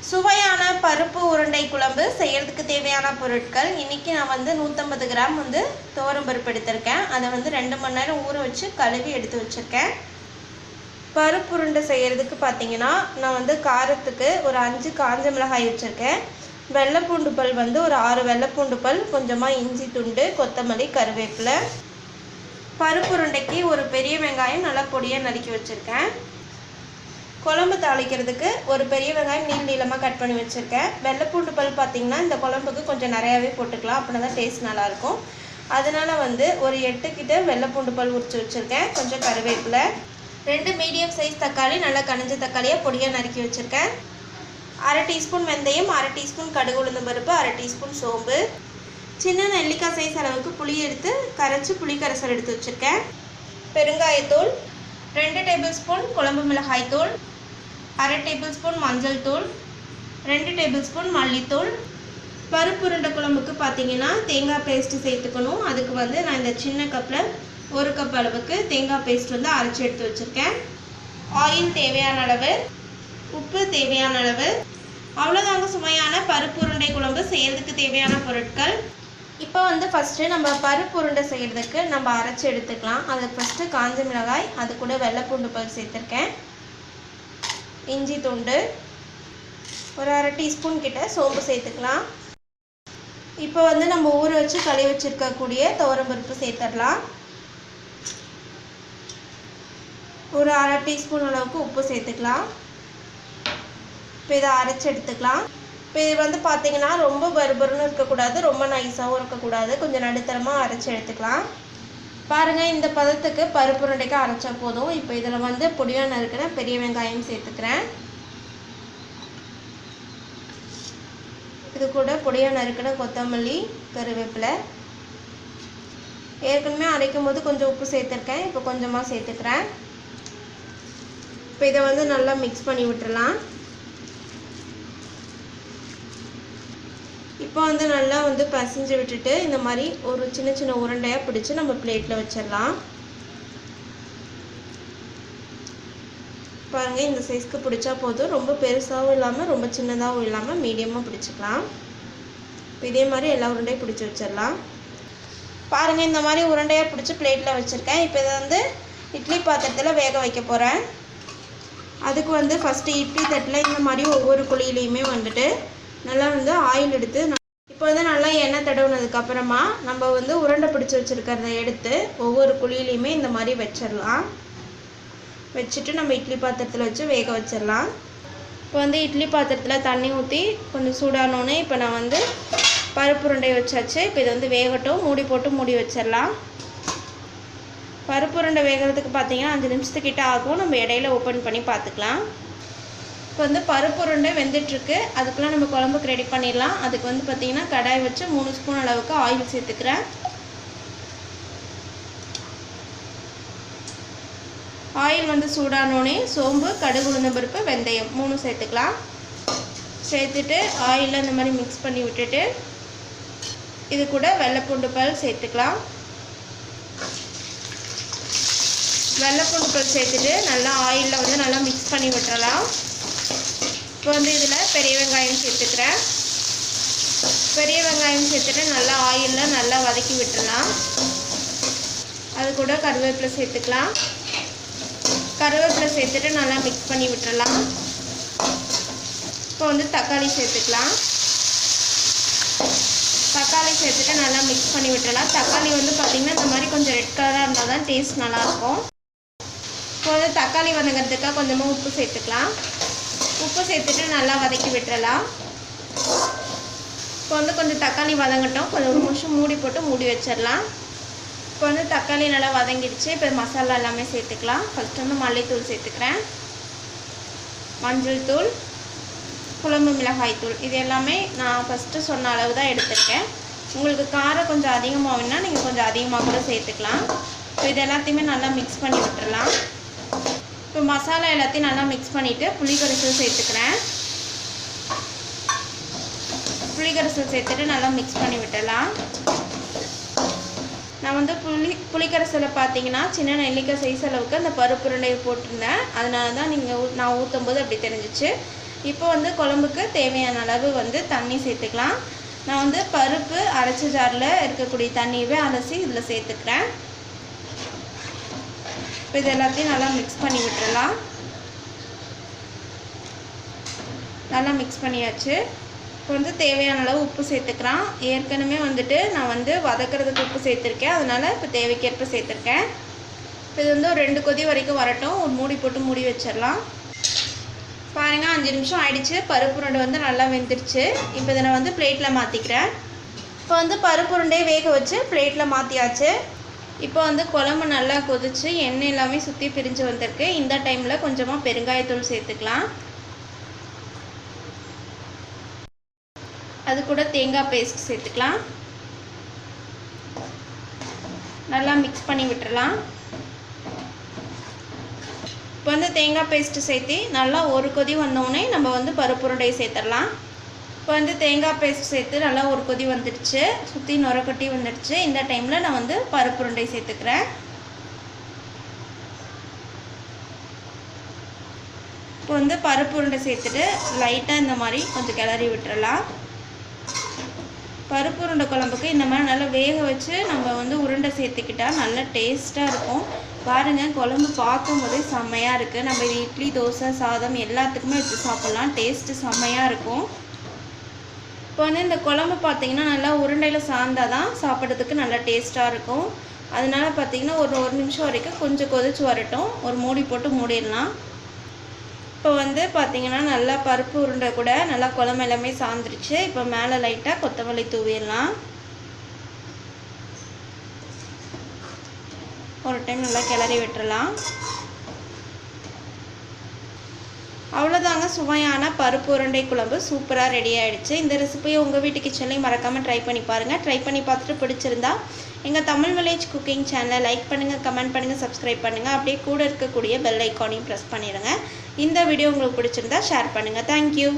சுவையான பருப்பு உருண்டை குழம்பு செய்யறதுக்கு தேவையான பொருட்கள். இன்னைக்கு நான் வந்து 150 கிராம் வந்து துவரம் பருப்பு எடுத்திருக்கேன். அதை வந்து 2 மணி நேரம் ஊற வச்சு கழுவி எடுத்து வச்சுருக்கேன். பருப்பு உருண்டை செய்கிறதுக்கு பார்த்தீங்கன்னா நான் வந்து காரத்துக்கு ஒரு 5 காஞ்ச மிளகாய் வச்சுருக்கேன். வெள்ளைப்பூண்டு பல் வந்து ஒரு 6 வெள்ளைப்பூண்டு பல், கொஞ்சமாக இஞ்சி துண்டு, கொத்தமல்லி, கருவேப்பிலை. பருப்பு உருண்டைக்கு ஒரு பெரிய வெங்காயம் நல்லா பொடியாக நறுக்கி வச்சுருக்கேன். குழம்பு தாளிக்கிறதுக்கு ஒரு பெரிய வெங்காயம் நீளமாக கட் பண்ணி வச்சுருக்கேன். வெள்ளைப்பூண்டு பல் பார்த்திங்கன்னா இந்த குழம்புக்கு கொஞ்சம் நிறையாவே போட்டுக்கலாம், அப்படின்னா தான் டேஸ்ட் நல்லாயிருக்கும். அதனால் வந்து ஒரு 8 கிட்ட வெள்ளைப்பூண்டு பல் உரிச்சு வச்சுருக்கேன். கொஞ்சம் கருவேப்பிலை, 2 மீடியம் சைஸ் தக்காளி நல்லா கனிஞ்ச தக்காளியாக பொடியாக நறுக்கி வச்சுருக்கேன். 1/2 டீஸ்பூன் வெந்தயம், 1/2 டீஸ்பூன் கடுகு உளுந்தம் பருப்பு, 1/2 டீஸ்பூன் சோம்பு, சின்ன நெல்லிக்காய் சைஸ் அளவுக்கு புளி எடுத்து கரைச்சி புளி கரைசல் எடுத்து வச்சுருக்கேன். பெருங்காயத்தூள், 2 டேபிள் ஸ்பூன் குழம்பு மிளகாய் தூள், 1/2 டேபிள் ஸ்பூன் மஞ்சள் தூள், 2 டேபிள் ஸ்பூன் மல்லித்தூள். பருப்பு உருண்டை குழம்புக்கு பார்த்தீங்கன்னா தேங்காய் பேஸ்ட்டு சேர்த்துக்கணும். அதுக்கு வந்து நான் இந்த சின்ன கப்பில் 1 கப் அளவுக்கு தேங்காய் பேஸ்ட் வந்து அரைச்சி எடுத்து வச்சுருக்கேன். ஆயில் தேவையான அளவு, உப்பு தேவையான அளவு. அவ்வளோதாங்க சுவையான பருப்பு உருண்டை குழம்பு செய்கிறதுக்கு தேவையான பொருட்கள். இப்போ வந்து ஃபஸ்ட்டு நம்ம பருப்பு உருண்டை செய்கிறதுக்கு நம்ம அரைச்சி எடுத்துக்கலாம். அதுக்கு ஃபஸ்ட்டு காஞ்ச மிளகாய், அது கூட வெள்ளைப்பூண்டு பல் சேர்த்துருக்கேன், இஞ்சி துண்டு, ஒரு 1/2 டீஸ்பூன் கிட்ட சோம்பு சேர்த்துக்கலாம். இப்போ வந்து நம்ம ஊற வச்சு கழுவி வச்சுருக்கக்கூடிய துவரம் பருப்பு சேர்த்துடலாம். ஒரு 1/2 டீஸ்பூன் அளவுக்கு உப்பு சேர்த்துக்கலாம். இப்போ இதை அரைச்சி எடுத்துக்கலாம். இப்போ இது வந்து பார்த்திங்கன்னா ரொம்ப பருபருன்னு இருக்கக்கூடாது, ரொம்ப நைஸாகவும் இருக்கக்கூடாது, கொஞ்சம் நடுத்தரமாக அரைச்சி எடுத்துக்கலாம். பாருங்கள், இந்த பதத்துக்கு பருப்பு உருண்டைக்கு அரைச்சா போதும். இப்போ இதில் வந்து பொடியாக நறுக்கிற பெரிய வெங்காயம் சேர்த்துக்கிறேன். இது கூட பொடியாக நறுக்கிற கொத்தமல்லி, கருவேப்பிலை. ஏற்கனவே அரைக்கும் போது கொஞ்சம் உப்பு சேர்த்துருக்கேன், இப்போ கொஞ்சமாக சேர்த்துக்கிறேன். இப்போ இதை வந்து நல்லா மிக்ஸ் பண்ணி விட்டுறலாம். இப்போ வந்து நல்லா வந்து பசிஞ்சு விட்டுட்டு இந்த மாதிரி ஒரு சின்ன சின்ன உருண்டையாக பிடிச்சி நம்ம பிளேட்டில் வச்சிடலாம். பாருங்கள், இந்த சைஸ்க்கு பிடிச்சா போதும். ரொம்ப பெருசாகவும் இல்லாமல் ரொம்ப சின்னதாகவும் இல்லாமல் மீடியமாக பிடிச்சிக்கலாம். இப்போ இதே மாதிரி எல்லா உருண்டையும் பிடிச்சி வச்சிடலாம். பாருங்கள், இந்த மாதிரி உருண்டையாக பிடிச்சி பிளேட்டில் வச்சுருக்கேன். இப்போ இதை வந்து இட்லி பாத்திரத்தில் வேக வைக்க போகிறேன். அதுக்கு வந்து ஃபஸ்ட்டு இட்லி தட்டில் இந்த மாதிரி ஒவ்வொரு குழியிலையுமே வந்துட்டு நல்லா வந்து ஆயில் எடுத்து, இப்போ வந்து நல்லா எண்ணெய் தடவுனதுக்கப்புறமா நம்ம வந்து உருண்டை பிடிச்சி வச்சுருக்கிறத எடுத்து ஒவ்வொரு குழியிலையுமே இந்த மாதிரி வச்சிடலாம். வச்சுட்டு நம்ம இட்லி பாத்திரத்தில் வச்சு வேக வச்சிடலாம். இப்போ வந்து இட்லி பாத்திரத்தில் தண்ணி ஊற்றி கொஞ்சம் சூடானோன்னே இப்போ நான் வந்து பருப்பு உருண்டை வச்சாச்சு. இப்போ இது வந்து வேகட்டும், மூடி போட்டு மூடி வச்சிடலாம். பருப்பு உருண்டை வேகிறதுக்கு பார்த்தீங்கன்னா 5 நிமிஷத்துக்கிட்ட ஆகும். நம்ம இடையில ஓப்பன் பண்ணி பார்த்துக்கலாம். இப்போ வந்து பருப்பு உருண்டை வெந்துட்டுருக்கு. அதுக்குள்ளே நம்ம குழம்புக்கு ரெடி பண்ணிடலாம். அதுக்கு வந்து பார்த்திங்கன்னா கடாய் வச்சு 3 ஸ்பூன் அளவுக்கு ஆயில் சேர்த்துக்கிறேன். ஆயில் வந்து சூடானோடனே சோம்பு, கடுகு உளுந்தம் பருப்பு, வெந்தயம் 3 சேர்த்துக்கலாம். சேர்த்துட்டு ஆயிலில் இந்த மாதிரி மிக்ஸ் பண்ணி விட்டுட்டு இது கூட வெள்ளைப்பூண்டு பல் சேர்த்துக்கலாம். வெள்ளைப்பூண்டு பல் சேர்த்துட்டு நல்லா ஆயிலில் வந்து நல்லா மிக்ஸ் பண்ணி விட்டுறலாம். இப்போ வந்து இதில் பெரிய வெங்காயம் சேர்த்துக்கிறேன். பெரிய வெங்காயம் சேர்த்துட்டு நல்லா ஆயிலில் நல்லா வதக்கி விட்டுடலாம். அது கூட கருவேப்பிலை சேர்த்துக்கலாம். கருவேப்பிலை சேர்த்துட்டு நல்லா மிக்ஸ் பண்ணி விட்டுடலாம். இப்போ வந்து தக்காளி சேர்த்துக்கலாம். தக்காளி சேர்த்துட்டு நல்லா மிக்ஸ் பண்ணி விட்டுடலாம். தக்காளி வந்து பார்த்திங்கன்னா இந்த மாதிரி கொஞ்சம் ரெட் கலராக இருந்தால் தான் டேஸ்ட் நல்லாயிருக்கும். இப்போ வந்து தக்காளி வதங்கிறதுக்காக கொஞ்சமாக உப்பு சேர்த்துக்கலாம். உப்பு சேர்த்துட்டு நல்லா வதக்கி விட்டுறலாம். இப்போ வந்து கொஞ்சம் தக்காளி வதங்கட்டும், கொஞ்சம் 1 நிமிஷம் மூடி போட்டு மூடி வச்சிடலாம். இப்போ வந்து தக்காளி நல்லா வதங்கிடுச்சு. இப்போ மசாலா எல்லாமே சேர்த்துக்கலாம். ஃபஸ்ட்டு வந்து மல்லித்தூள் சேர்த்துக்கிறேன், மஞ்சள் தூள், குழம்பு மிளகாய் தூள். இது எல்லாமே நான் ஃபஸ்ட்டு சொன்ன அளவு தான் எடுத்துருக்கேன். உங்களுக்கு காரம் கொஞ்சம் அதிகமாக வேணுன்னா நீங்கள் கொஞ்சம் அதிகமாக கூட சேர்த்துக்கலாம். இப்போ இது எல்லாத்தையுமே நல்லா மிக்ஸ் பண்ணி விட்டுறலாம். இப்போ மசாலா எல்லாத்தையும் நல்லா மிக்ஸ் பண்ணிவிட்டு புளிக்கரைசல் சேர்த்துக்கிறேன். புளிக்கரைசல் சேர்த்துட்டு நல்லா மிக்ஸ் பண்ணி விட்டுடலாம். நான் வந்து புளிக்கரைசலை பார்த்தீங்கன்னா சின்ன நெல்லிக்காய் சைஸ் அளவுக்கு அந்த பருப்பு உருண்டையை போட்டிருந்தேன். அதனால தான் நான் ஊற்றும் போது அப்படி தெரிஞ்சிச்சு. இப்போ வந்து குழம்புக்கு தேவையான அளவு வந்து தண்ணி சேர்த்துக்கலாம். நான் வந்து பருப்பு அரைச்ச ஜாரில் இருக்கக்கூடிய தண்ணியவே அலசி இதில் சேர்த்துக்கிறேன். இப்போ இது எல்லாத்தையும் நல்லா மிக்ஸ் பண்ணி விட்டுறலாம். நல்லா மிக்ஸ் பண்ணியாச்சு. இப்போ வந்து தேவையான அளவு உப்பு சேர்த்துக்கலாம். ஏற்கனவே வந்துட்டு நான் வந்து வதக்கிறதுக்கு உப்பு சேர்த்துருக்கேன், அதனால் இப்போ தேவைக்கேற்ப சேர்த்துருக்கேன். இப்போ இது வந்து ஒரு 2 கொதி வரைக்கும் வரட்டும். ஒரு மூடி போட்டு மூடி வச்சிடலாம். பாருங்கள், 5 நிமிஷம் ஆயிடுச்சு. பருப்பு உருண்டை வந்து நல்லா வெந்துருச்சு. இப்போ இதை நான் வந்து பிளேட்டில் மாற்றிக்கிறேன். இப்போ வந்து பருப்பு உருண்டையை வேக வச்சு பிளேட்டில் மாற்றியாச்சு. இப்போ வந்து குழம்பு நல்லா கொதிச்சு எண்ணெய் எல்லாமே சுற்றி பிரிஞ்சு வந்திருக்கு. இந்த டைமில் கொஞ்சமாக பெருங்காயத்தூள் சேர்த்துக்கலாம். அது கூட தேங்காய் பேஸ்ட் சேர்த்துக்கலாம். நல்லா மிக்ஸ் பண்ணி விட்டுறலாம். இப்போ வந்து தேங்காய் பேஸ்ட்டு சேர்த்து நல்லா ஒரு கொதி வந்தோடனே நம்ம வந்து பருப்பு உருண்டையை சேர்த்துடலாம். இப்போ வந்து தேங்காய் பேஸ்ட் சேர்த்து நல்லா ஒரு கொதி வந்துடுச்சு, சுற்றி நுரக்கட்டி வந்துடுச்சு. இந்த டைமில் நான் வந்து பருப்பு உருண்டை சேர்த்துக்கிறேன். இப்போ வந்து பருப்பு உருண்டை சேர்த்துட்டு லைட்டாக இந்த மாதிரி கொஞ்சம் கிளறி விட்டுறலாம். பருப்பு உருண்டை குழம்புக்கு இந்த மாதிரி நல்லா வேக வச்சு நம்ம வந்து உருண்டை சேர்த்துக்கிட்டால் நல்லா டேஸ்ட்டாக இருக்கும். பாருங்கள், குழம்பு பார்க்கும் போதே செம்மையாக இருக்குது. நம்ம இது இட்லி, தோசை, சாதம் எல்லாத்துக்குமே வச்சு சாப்பிட்லாம். டேஸ்ட்டு செம்மையாக இருக்கும். இப்போ வந்து இந்த குழம்பு பார்த்திங்கன்னா நல்லா உருண்டையில் சார்ந்தால் தான் சாப்பிட்றதுக்கு நல்லா டேஸ்ட்டாக இருக்கும். அதனால் பார்த்திங்கன்னா ஒரு நிமிஷம் வரைக்கும் கொஞ்சம் கொதிச்சு வரட்டும். ஒரு மூடி போட்டு மூடிடலாம். இப்போ வந்து பார்த்திங்கன்னா நல்லா பருப்பு உருண்டை கூட நல்லா குழம்பு எல்லாமே சாந்துருச்சு. இப்போ மேலே லைட்டாக கொத்தமல்லி தூவிடலாம். ஒரு டைம் நல்லா கிளறி விட்டுறலாம். அவ்வளோதாங்க, சுவையான பருப்பு உருண்டை குழம்பு சூப்பராக ரெடி ஆகிடுச்சு. இந்த ரெசிபியை உங்கள் வீட்டு கிச்சன்லேயும் மறக்காமல் ட்ரை பண்ணி பாருங்கள். ட்ரை பண்ணி பார்த்துட்டு பிடிச்சிருந்தா எங்கள் தமிழ் வில்லேஜ் குக்கிங் சேனலை லைக் பண்ணுங்கள், கமெண்ட் பண்ணுங்கள், சப்ஸ்கிரைப் பண்ணுங்கள். அப்படியே கூட இருக்கக்கூடிய பெல் ஐக்கானையும் ப்ரெஸ் பண்ணிடுங்க. இந்த வீடியோ உங்களுக்கு பிடிச்சிருந்தா ஷேர் பண்ணுங்கள். தேங்க்யூ.